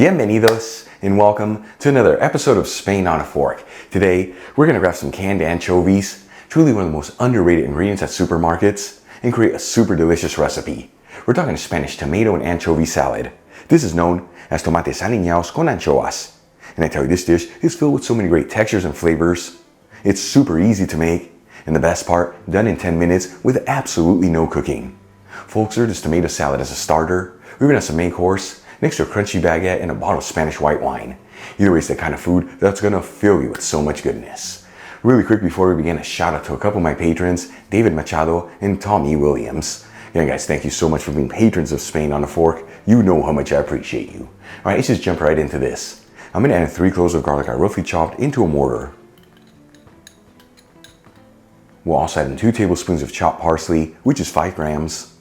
Bienvenidos and welcome to another episode of Spain on a Fork. Today, we're going to grab some canned anchovies, truly one of the most underrated ingredients at supermarkets, and create a super delicious recipe. We're talking Spanish tomato and anchovy salad. This is known as Tomates Aliñados con Anchoas. And I tell you, this dish is filled with so many great textures and flavors. It's super easy to make, and the best part, done in 10 minutes with absolutely no cooking. Folks, serve this tomato salad as a starter, or even as a main course, next to a crunchy baguette and a bottle of Spanish white wine. Either way, it's the kind of food that's gonna fill you with so much goodness. Really quick before we begin, a shout out to a couple of my patrons, David Machado and Tom E. Williams. Again, guys, thank you so much for being patrons of Spain on a Fork. You know how much I appreciate you. All right, let's just jump right into this. I'm gonna add 3 cloves of garlic I roughly chopped into a mortar. We'll also add in 2 tablespoons of chopped parsley, which is 5 grams,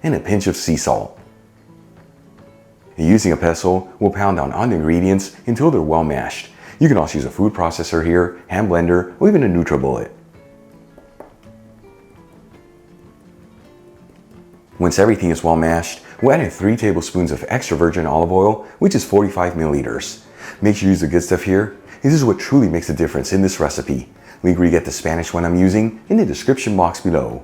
and a pinch of sea salt. And using a pestle, we'll pound down on the ingredients until they're well mashed. You can also use a food processor here, hand blender, or even a NutriBullet. Once everything is well mashed, we'll add in 3 tablespoons of extra virgin olive oil, which is 45 milliliters. Make sure you use the good stuff here. This is what truly makes a difference in this recipe. Link where you get the Spanish one I'm using in the description box below.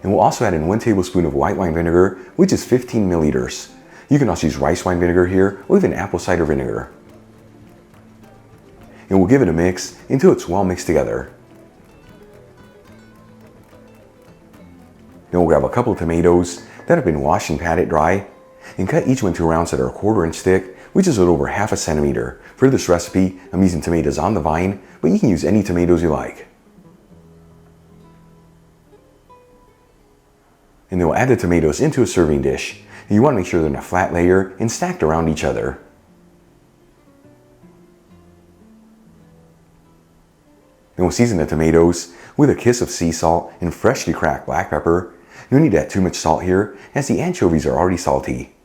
And we'll also add in 1 tablespoon of white wine vinegar, which is 15 milliliters. You can also use rice wine vinegar here, or even apple cider vinegar. And we'll give it a mix until it's well mixed together. Then we'll grab a couple of tomatoes that have been washed and patted dry, and cut each one to rounds that are 1/4 inch thick, which is a little over 1/2 centimeter. For this recipe, I'm using tomatoes on the vine, but you can use any tomatoes you like. And then we'll add the tomatoes into a serving dish. And you want to make sure they're in a flat layer and stacked around each other. Then we'll season the tomatoes with a kiss of sea salt and freshly cracked black pepper. You don't need to add too much salt here, as the anchovies are already salty.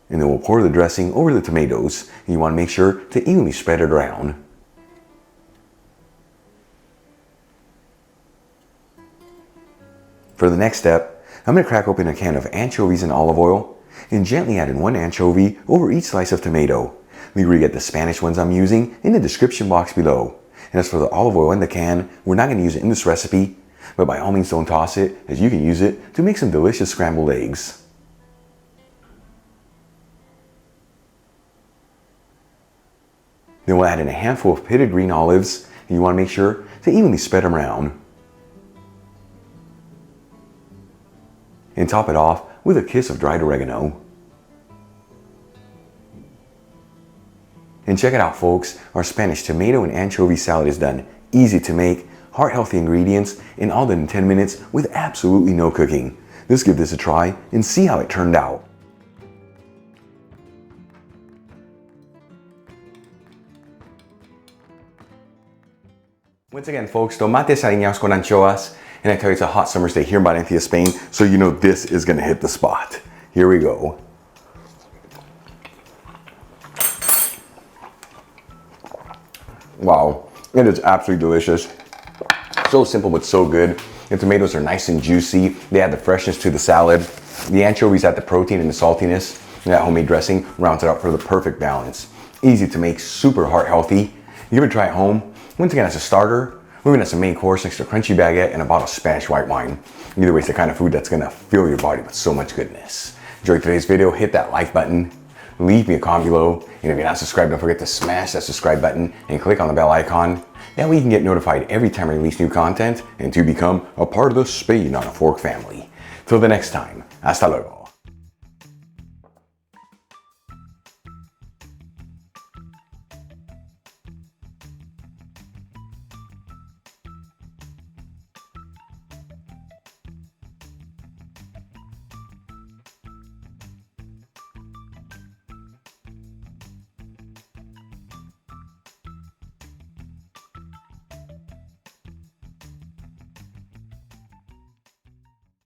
And then we'll pour the dressing over the tomatoes. And you want to make sure to evenly spread it around. For the next step, I'm going to crack open a can of anchovies in olive oil and gently add in 1 anchovy over each slice of tomato. Leave where you get the Spanish ones I'm using in the description box below. And as for the olive oil in the can, we're not going to use it in this recipe, but by all means don't toss it, as you can use it to make some delicious scrambled eggs. Then we'll add in a handful of pitted green olives, and you want to make sure to evenly spread them around. And top it off with a kiss of dried oregano. And check it out, folks, our Spanish tomato and anchovy salad is done. Easy to make, heart-healthy ingredients, and all done in 10 minutes with absolutely no cooking. Let's give this a try and see how it turned out. Once again, folks, tomates aliñados con anchoas. And I tell you, it's a hot summer's day here in Valencia, Spain, so you know this is gonna hit the spot. Here we go. Wow, it is absolutely delicious. So simple, but so good. The tomatoes are nice and juicy. They add the freshness to the salad. The anchovies add the protein and the saltiness. And that homemade dressing rounds it out for the perfect balance. Easy to make, super heart healthy. You ever try it home? Once again, as a starter, moving as a main course next to a crunchy baguette and a bottle of Spanish white wine. Either way, it's the kind of food that's gonna fill your body with so much goodness. Enjoyed today's video, hit that like button, leave me a comment below, and if you're not subscribed, don't forget to smash that subscribe button and click on the bell icon. That way you can get notified every time I release new content and to become a part of the Spain on a Fork family. Till the next time, hasta luego.